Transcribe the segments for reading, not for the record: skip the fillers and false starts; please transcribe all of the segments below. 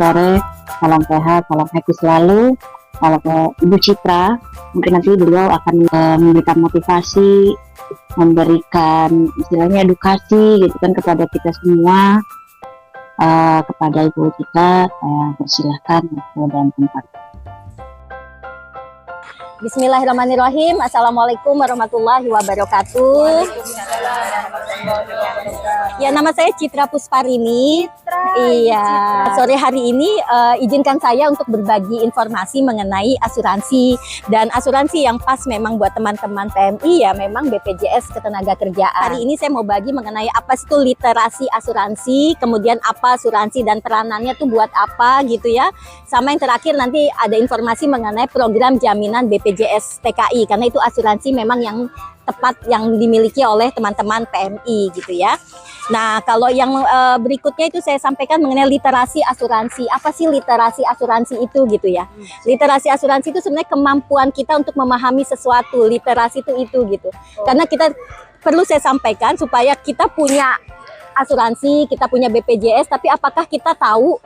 sore, salam sehat, salam happy selalu. Kalau ke Ibu Citra, mungkin nanti beliau akan memberikan motivasi, memberikan istilahnya edukasi gitu kan kepada kita semua. Kepada Ibu Citra, saya persilahkan ke dalam tempat. Bismillahirrahmanirrahim. Assalamualaikum warahmatullahi wabarakatuh. Ya, nama saya Citra Pusparini. Iya. Sore hari ini izinkan saya untuk berbagi informasi mengenai asuransi, dan asuransi yang pas memang buat teman-teman PMI ya memang BPJS Ketenagakerjaan. Hari ini saya mau bagi mengenai apa itu literasi asuransi, kemudian apa asuransi dan peranannya tuh buat apa gitu ya. Sama yang terakhir nanti ada informasi mengenai program jaminan BPJS TKI, karena itu asuransi memang yang tepat yang dimiliki oleh teman-teman PMI gitu ya. Nah, kalau yang berikutnya itu saya sampaikan mengenai literasi asuransi. Apa sih literasi asuransi itu gitu ya? Literasi asuransi itu sebenarnya kemampuan kita untuk memahami sesuatu. Literasi itu gitu. Karena kita perlu saya sampaikan supaya kita punya asuransi, kita punya BPJS, tapi apakah kita tahu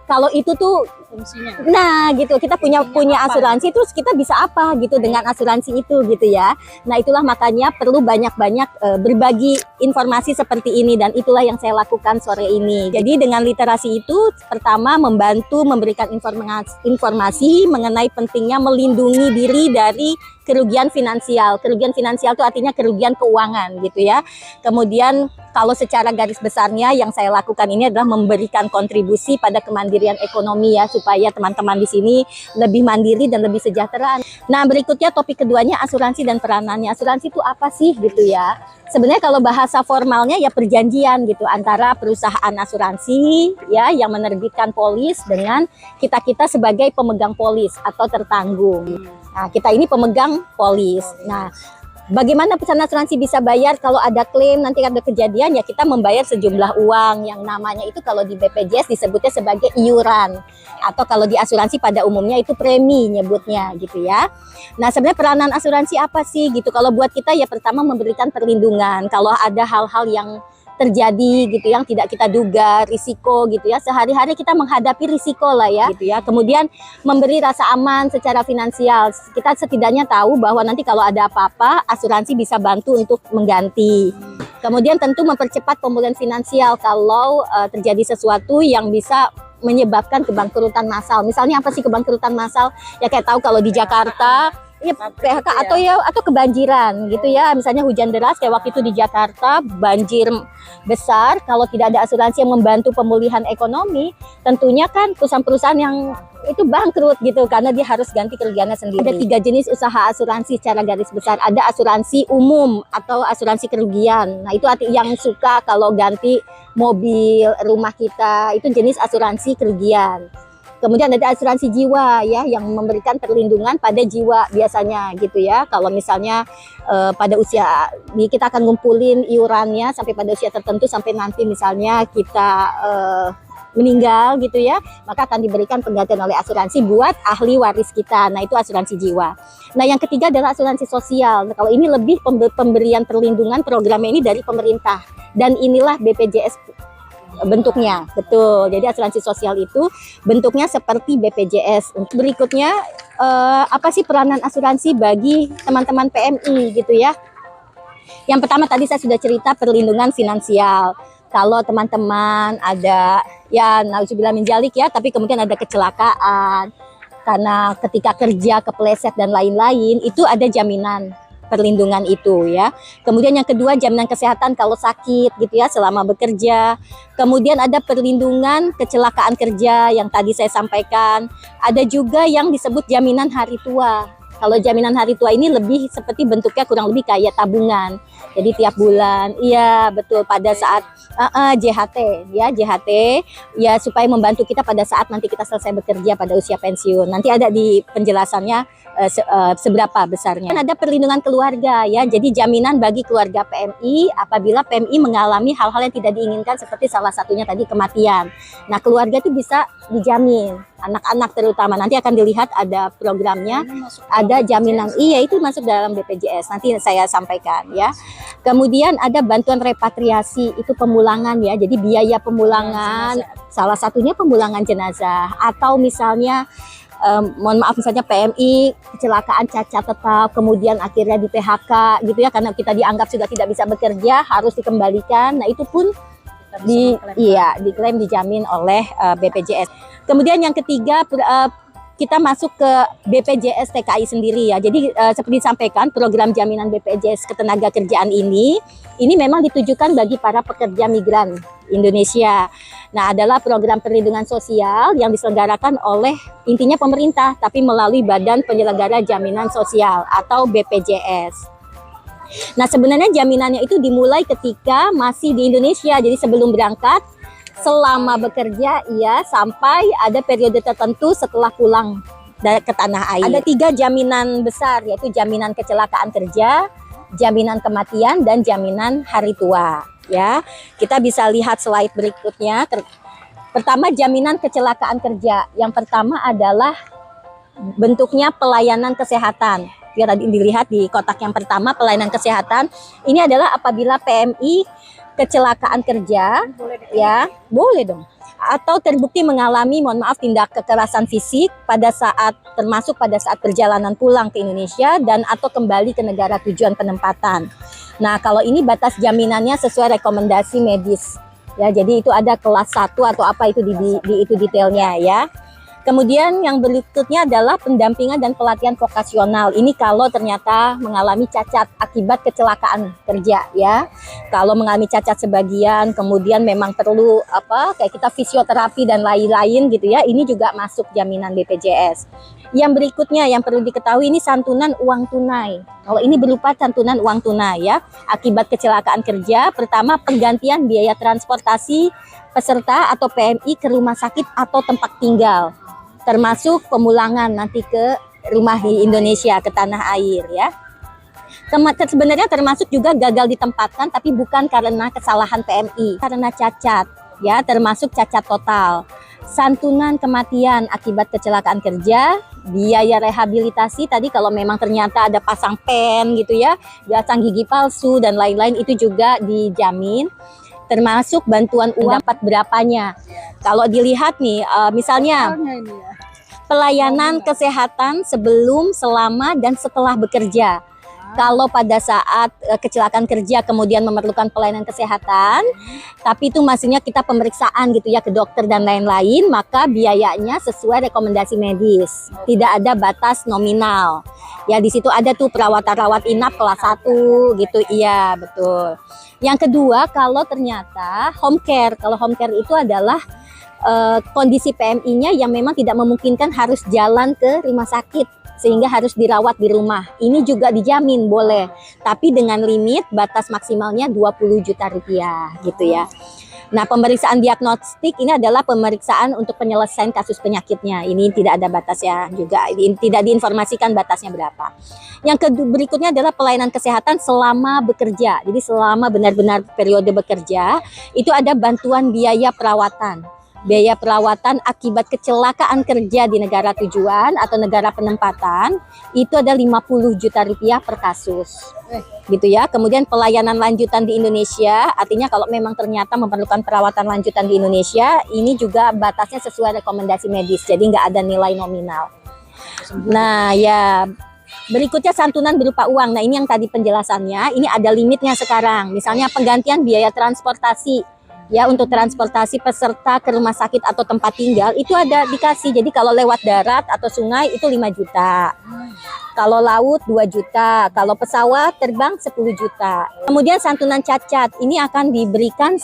kalau itu tuh fungsinya? Nah gitu, kita punya asuransi terus kita bisa apa gitu dengan asuransi itu gitu ya. Nah itulah makanya perlu banyak-banyak berbagi informasi seperti ini, dan itulah yang saya lakukan sore ini. Jadi dengan literasi itu pertama membantu memberikan informasi mengenai pentingnya melindungi diri dari kerugian finansial. Kerugian finansial itu artinya kerugian keuangan gitu ya. Kemudian kalau secara garis besarnya yang saya lakukan ini adalah memberikan kontribusi pada kemandirian ekonomi ya, supaya teman-teman di sini lebih mandiri dan lebih sejahtera. Nah, berikutnya topik keduanya asuransi dan peranannya. Asuransi itu apa sih gitu ya? Sebenarnya kalau bahasa formalnya ya perjanjian gitu antara perusahaan asuransi ya yang menerbitkan polis dengan kita sebagai pemegang polis atau tertanggung. Nah, kita ini pemegang polis. Nah, bagaimana perusahaan asuransi bisa bayar kalau ada klaim, nanti ada kejadian ya kita membayar sejumlah uang yang namanya itu kalau di BPJS disebutnya sebagai iuran, atau kalau di asuransi pada umumnya itu premi nyebutnya gitu ya. Nah, sebenarnya peranan asuransi apa sih gitu? Kalau buat kita ya pertama memberikan perlindungan kalau ada hal-hal yang terjadi gitu yang tidak kita duga, risiko gitu ya, sehari-hari kita menghadapi risiko lah ya gitu ya. Kemudian memberi rasa aman secara finansial, kita setidaknya tahu bahwa nanti kalau ada apa-apa asuransi bisa bantu untuk mengganti. Kemudian tentu mempercepat pemulihan finansial kalau terjadi sesuatu yang bisa menyebabkan kebangkrutan massal. Misalnya apa sih kebangkrutan massal? Ya kayak tahu kalau di Jakarta ya PHK atau kebanjiran gitu ya, misalnya hujan deras kayak waktu itu di Jakarta, banjir besar, kalau tidak ada asuransi yang membantu pemulihan ekonomi, tentunya kan perusahaan-perusahaan yang itu bangkrut gitu karena dia harus ganti kerugiannya sendiri. Ada 3 jenis usaha asuransi secara garis besar. Ada asuransi umum atau asuransi kerugian. Nah, itu yang suka kalau ganti mobil, rumah kita, itu jenis asuransi kerugian. Kemudian ada asuransi jiwa ya yang memberikan perlindungan pada jiwa biasanya gitu ya. Kalau misalnya pada usia kita akan ngumpulin iurannya sampai pada usia tertentu, sampai nanti misalnya kita meninggal gitu ya, maka akan diberikan penggantian oleh asuransi buat ahli waris kita. Nah, itu asuransi jiwa. Nah, yang ketiga adalah asuransi sosial. Nah, kalau ini lebih pemberian perlindungan programnya ini dari pemerintah, dan inilah BPJS bentuknya, betul. Jadi asuransi sosial itu bentuknya seperti BPJS. Berikutnya apa sih peranan asuransi bagi teman-teman PMI gitu ya? Yang pertama tadi saya sudah cerita perlindungan finansial. Kalau teman-teman ada ya nauzubillah min dzalik ya, tapi kemudian ada kecelakaan karena ketika kerja kepleset dan lain-lain, itu ada jaminan perlindungan itu ya. Kemudian yang kedua jaminan kesehatan kalau sakit gitu ya selama bekerja. Kemudian ada perlindungan kecelakaan kerja yang tadi saya sampaikan. Ada juga yang disebut jaminan hari tua. Kalau jaminan hari tua ini lebih seperti bentuknya kurang lebih kayak tabungan. Jadi tiap bulan, iya betul, pada saat JHT ya, JHT ya supaya membantu kita pada saat nanti kita selesai bekerja pada usia pensiun. Nanti ada di penjelasannya seberapa besarnya. Kan ada perlindungan keluarga ya, jadi jaminan bagi keluarga PMI apabila PMI mengalami hal-hal yang tidak diinginkan seperti salah satunya tadi kematian. Nah, keluarga itu bisa dijamin, anak-anak terutama. Nanti akan dilihat ada programnya, ada jaminan. Iya, itu masuk dalam BPJS. Nanti saya sampaikan ya. Kemudian ada bantuan repatriasi, itu pemulangan ya. Jadi biaya pemulangan, salah satunya pemulangan jenazah atau misalnya mohon maaf misalnya PMI kecelakaan cacat tetap kemudian akhirnya di PHK gitu ya karena kita dianggap sudah tidak bisa bekerja harus dikembalikan. Nah, itu pun diklaim dijamin oleh BPJS. Kemudian yang ketiga kita masuk ke BPJS TKI sendiri ya. Jadi seperti disampaikan program jaminan BPJS Ketenagakerjaan ini memang ditujukan bagi para pekerja migran Indonesia. Nah, adalah program perlindungan sosial yang diselenggarakan oleh intinya pemerintah tapi melalui Badan Penyelenggara Jaminan Sosial atau BPJS. Nah, sebenarnya jaminannya itu dimulai ketika masih di Indonesia. Jadi sebelum berangkat, selama bekerja ya sampai ada periode tertentu setelah pulang ke tanah air. Ada 3 jaminan besar yaitu jaminan kecelakaan kerja, jaminan kematian dan jaminan hari tua ya. Kita bisa lihat slide berikutnya. Pertama, jaminan kecelakaan kerja. Yang pertama adalah bentuknya pelayanan kesehatan. Ya, tadi dilihat di kotak yang pertama pelayanan kesehatan. Ini adalah apabila PMI kecelakaan kerja, ya boleh dong, atau terbukti mengalami, mohon maaf, tindak kekerasan fisik termasuk pada saat perjalanan pulang ke Indonesia dan atau kembali ke negara tujuan penempatan. Nah, kalau ini batas jaminannya sesuai rekomendasi medis, ya. Jadi itu ada kelas 1 atau apa itu itu detailnya ya. Kemudian yang berikutnya adalah pendampingan dan pelatihan vokasional. Ini kalau ternyata mengalami cacat akibat kecelakaan kerja ya. Kalau mengalami cacat sebagian, kemudian memang perlu kayak kita fisioterapi dan lain-lain gitu ya. Ini juga masuk jaminan BPJS. Yang berikutnya yang perlu diketahui ini santunan uang tunai. Kalau ini berupa santunan uang tunai ya. Akibat kecelakaan kerja, pertama penggantian biaya transportasi peserta atau PMI ke rumah sakit atau tempat tinggal. Termasuk pemulangan nanti ke rumah di Indonesia, ke tanah air ya. Sebenarnya termasuk juga gagal ditempatkan tapi bukan karena kesalahan PMI, karena cacat ya, termasuk cacat total. Santunan kematian akibat kecelakaan kerja, biaya rehabilitasi tadi kalau memang ternyata ada pasang pen gitu ya, pasang gigi palsu dan lain-lain itu juga dijamin. Termasuk bantuan uang dapat berapanya. Kalau dilihat nih, misalnya pelayanan kesehatan sebelum, selama, dan setelah bekerja. Kalau pada saat kecelakaan kerja kemudian memerlukan pelayanan kesehatan, tapi itu maksudnya kita pemeriksaan gitu ya ke dokter dan lain-lain, maka biayanya sesuai rekomendasi medis. Tidak ada batas nominal. Ya, di situ ada tuh perawatan rawat inap kelas 1 gitu. Iya, betul. Yang kedua, kalau ternyata home care. Kalau home care itu adalah kondisi PMI-nya yang memang tidak memungkinkan harus jalan ke rumah sakit sehingga harus dirawat di rumah. Ini juga dijamin boleh, tapi dengan limit batas maksimalnya 20 juta rupiah gitu ya. Nah, pemeriksaan diagnostik ini adalah pemeriksaan untuk penyelesaian kasus penyakitnya. Ini tidak ada batas ya juga, tidak diinformasikan batasnya berapa. Yang berikutnya adalah pelayanan kesehatan selama bekerja. Jadi selama benar-benar periode bekerja, itu ada bantuan biaya perawatan. Biaya perawatan akibat kecelakaan kerja di negara tujuan atau negara penempatan itu ada 50 juta rupiah per kasus gitu ya. Kemudian pelayanan lanjutan di Indonesia, artinya kalau memang ternyata memerlukan perawatan lanjutan di Indonesia, ini juga batasnya sesuai rekomendasi medis, jadi nggak ada nilai nominal. Nah ya, berikutnya santunan berupa uang. Nah, ini yang tadi penjelasannya, ini ada limitnya sekarang. Misalnya penggantian biaya transportasi ya, untuk transportasi peserta ke rumah sakit atau tempat tinggal itu ada dikasih. Jadi kalau lewat darat atau sungai itu 5 juta. Kalau laut 2 juta. Kalau pesawat terbang 10 juta. Kemudian santunan cacat ini akan diberikan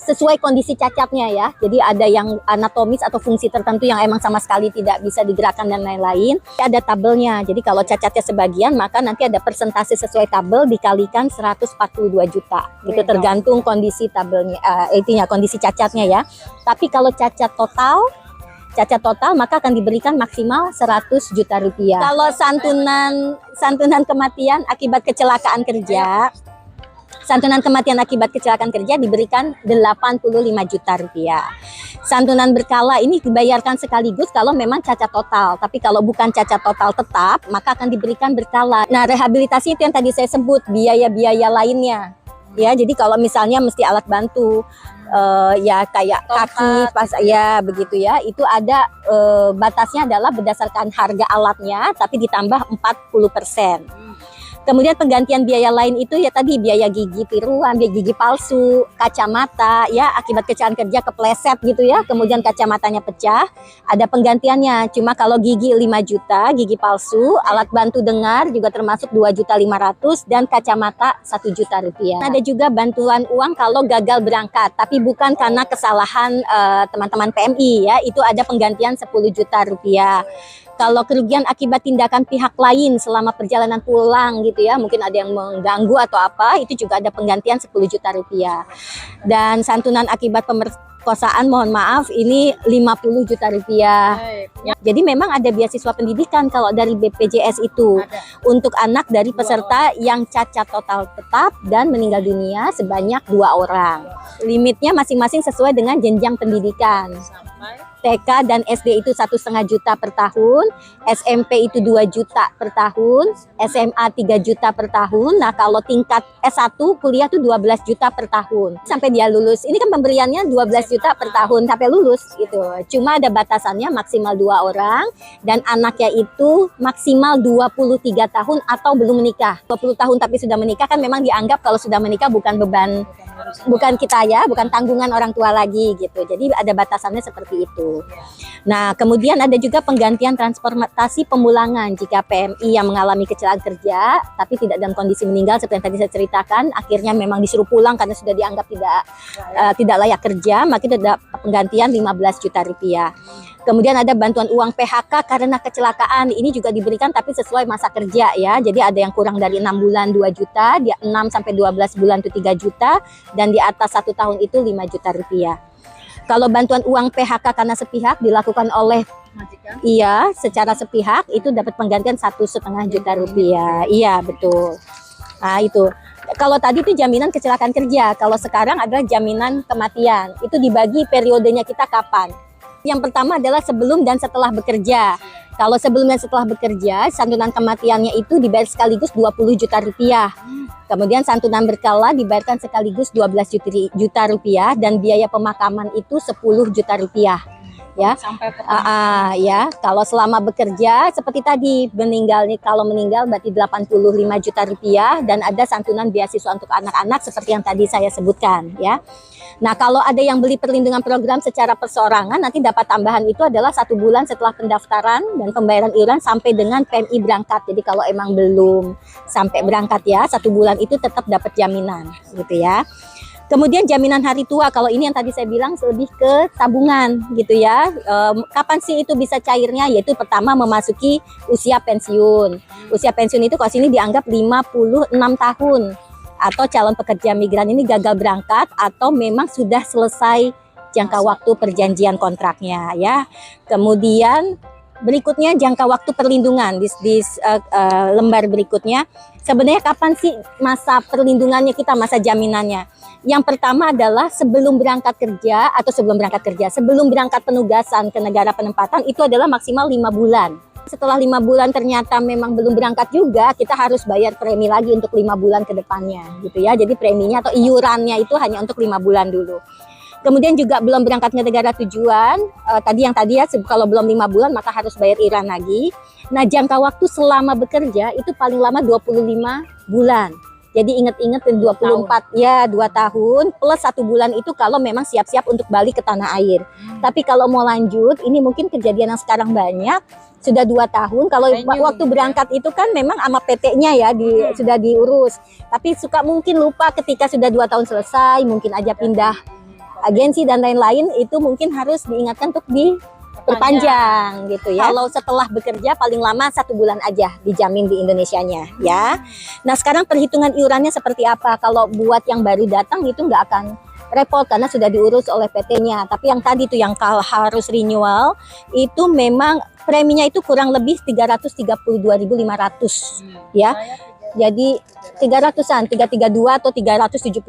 sesuai kondisi cacatnya ya. Jadi ada yang anatomis atau fungsi tertentu yang emang sama sekali tidak bisa digerakkan dan lain-lain. Ada tabelnya. Jadi kalau cacatnya sebagian maka nanti ada persentase sesuai tabel dikalikan 142 juta. Itu tergantung kondisi tabelnya, intinya kondisi cacatnya ya. Tapi kalau cacat total cacat total maka akan diberikan maksimal 100 juta rupiah. Kalau santunan kematian akibat kecelakaan kerja, diberikan 85 juta rupiah. Santunan berkala ini dibayarkan sekaligus kalau memang cacat total. Tapi kalau bukan cacat total tetap, maka akan diberikan berkala. Nah, rehabilitasi itu yang tadi saya sebut, biaya-biaya lainnya. Ya, jadi kalau misalnya mesti alat bantu, ya kayak kaki, pas ya begitu ya, itu ada batasnya adalah berdasarkan harga alatnya, tapi ditambah 40%. Kemudian penggantian biaya lain itu ya tadi biaya gigi tiruan, biaya gigi palsu, kacamata ya akibat kecelakaan kerja kepleset gitu ya, kemudian kacamatanya pecah, ada penggantiannya. Cuma kalau gigi 5 juta, gigi palsu, alat bantu dengar juga termasuk 2.500.000 dan kacamata 1 juta rupiah. Ada juga bantuan uang kalau gagal berangkat, tapi bukan karena kesalahan teman-teman PMI ya, itu ada penggantian 10 juta rupiah. Kalau kerugian akibat tindakan pihak lain selama perjalanan pulang gitu ya, mungkin ada yang mengganggu atau apa, itu juga ada penggantian 10 juta rupiah. Dan santunan akibat pemerkosaan, mohon maaf, ini 50 juta rupiah. Jadi memang ada beasiswa pendidikan kalau dari BPJS itu untuk anak dari peserta yang cacat total tetap dan meninggal dunia sebanyak 2 orang. Limitnya masing-masing sesuai dengan jenjang pendidikan. TK dan SD itu 1,5 juta per tahun, SMP itu 2 juta per tahun, SMA 3 juta per tahun. Nah, kalau tingkat S1 kuliah itu 12 juta per tahun sampai dia lulus. Ini kan pemberiannya 12 juta per tahun sampai lulus gitu. Cuma ada batasannya maksimal 2 orang dan anaknya itu maksimal 23 tahun atau belum menikah. 20 tahun tapi sudah menikah kan memang dianggap kalau sudah menikah bukan beban, bukan kita ya, bukan tanggungan orang tua lagi gitu. Jadi ada batasannya seperti itu. Nah, kemudian ada juga penggantian transportasi pemulangan jika PMI yang mengalami kecelakaan kerja tapi tidak dalam kondisi meninggal seperti yang tadi saya ceritakan, akhirnya memang disuruh pulang karena sudah dianggap tidak layak kerja, maka itu ada penggantian 15 juta rupiah. Kemudian ada bantuan uang PHK karena kecelakaan, ini juga diberikan tapi sesuai masa kerja ya. Jadi ada yang kurang dari 6 bulan 2 juta, dia 6 sampai 12 bulan itu 3 juta, dan di atas 1 tahun itu 5 juta rupiah. Kalau bantuan uang PHK karena sepihak dilakukan oleh iya secara sepihak itu dapat penggantian 1,5 juta rupiah. Iya betul. Nah itu. Kalau tadi itu jaminan kecelakaan kerja, kalau sekarang adalah jaminan kematian. Itu dibagi periodenya kita kapan. Yang pertama adalah sebelum dan setelah bekerja. Kalau sebelum dan setelah bekerja, santunan kematiannya itu dibayar sekaligus 20 juta rupiah. Kemudian santunan berkala dibayarkan sekaligus 12 juta rupiah dan biaya pemakaman itu 10 juta rupiah. Ya, sampai ya. Kalau selama bekerja seperti tadi kalau meninggal berarti 85 juta rupiah dan ada santunan beasiswa untuk anak-anak seperti yang tadi saya sebutkan ya. Nah, kalau ada yang beli perlindungan program secara perseorangan, nanti dapat tambahan itu adalah 1 bulan setelah pendaftaran dan pembayaran iuran sampai dengan PMI berangkat. Jadi kalau emang belum sampai berangkat ya, 1 bulan itu tetap dapat jaminan gitu ya. Kemudian jaminan hari tua, kalau ini yang tadi saya bilang lebih ke tabungan gitu ya. Kapan sih itu bisa cairnya? Yaitu pertama memasuki usia pensiun. Usia pensiun itu kalau sini dianggap 56 tahun. Atau calon pekerja migran ini gagal berangkat atau memang sudah selesai jangka waktu perjanjian kontraknya ya. Kemudian berikutnya jangka waktu perlindungan di lembar berikutnya. Sebenarnya kapan sih masa perlindungannya kita, masa jaminannya? Yang pertama adalah sebelum berangkat kerja sebelum berangkat penugasan ke negara penempatan itu adalah maksimal 5 bulan. Setelah 5 bulan ternyata memang belum berangkat juga, kita harus bayar premi lagi untuk 5 bulan ke depannya gitu ya. Jadi preminya atau iurannya itu hanya untuk 5 bulan dulu. Kemudian juga belum berangkat ke negara tujuan, tadi ya, kalau belum 5 bulan maka harus bayar iuran lagi. Nah, jangka waktu selama bekerja itu paling lama 25 bulan. Jadi ingat-ingat 24 ya 2 tahun plus 1 bulan itu kalau memang siap-siap untuk balik ke tanah air. Tapi kalau mau lanjut, ini mungkin kejadian yang sekarang banyak, sudah 2 tahun. Kalau waktu berangkat itu kan memang sama PT-nya ya sudah diurus. Tapi suka mungkin lupa ketika sudah 2 tahun selesai, mungkin aja pindah agensi dan lain-lain, itu mungkin harus diingatkan untuk diperpanjang gitu ya. Kalau setelah bekerja paling lama 1 bulan aja dijamin di Indonesianya ya. Nah, sekarang perhitungan iurannya seperti apa? Kalau buat yang baru datang itu nggak akan repot karena sudah diurus oleh PT-nya. Tapi yang tadi tuh yang harus renewal itu memang preminya itu kurang lebih 332.500 ya. Jadi 300-an, 332 atau 370.000.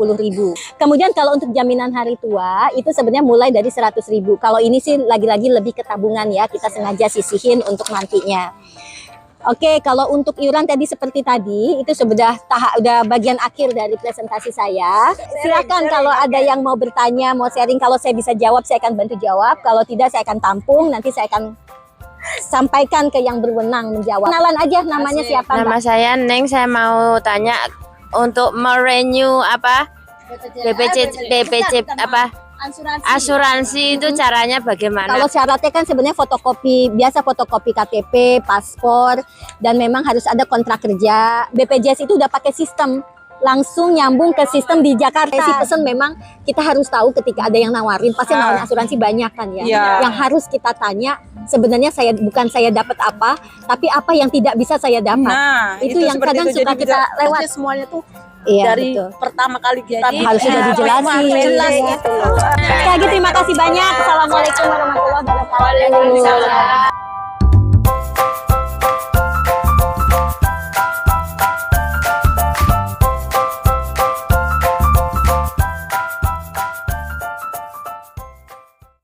Kemudian kalau untuk jaminan hari tua itu sebenarnya mulai dari 100.000. Kalau ini sih lagi-lagi lebih ke tabungan ya, kita sengaja sisihin untuk nantinya. Oke, kalau untuk iuran tadi seperti tadi itu sudah udah bagian akhir dari presentasi saya. Silakan kalau ada yang mau bertanya, mau sharing, kalau saya bisa jawab saya akan bantu jawab. Kalau tidak saya akan tampung, nanti saya akan sampaikan ke yang berwenang menjawab. Kenalan aja namanya siapa, Mbak? Nama saya Neng, saya mau tanya untuk merenew apa BPJS apa asuransi itu caranya bagaimana? Kalau syaratnya kan sebenarnya fotokopi, biasa fotokopi KTP, paspor, dan memang harus ada kontrak kerja. BPJS itu udah pakai sistem langsung nyambung ke sistem di Jakarta. Si pesen memang kita harus tahu ketika ada yang nawarin, pasti nawarin asuransi banyak kan ya. Yang harus kita tanya sebenarnya bukan saya dapat apa, tapi apa yang tidak bisa saya dapat. Nah, itu yang kadang suka kita lewat. Semuanya tuh dari pertama kali kita harus sudah dijelasin. jelas gitu loh. Sekali lagi terima kasih banyak. Assalamualaikum warahmatullahi wabarakatuh.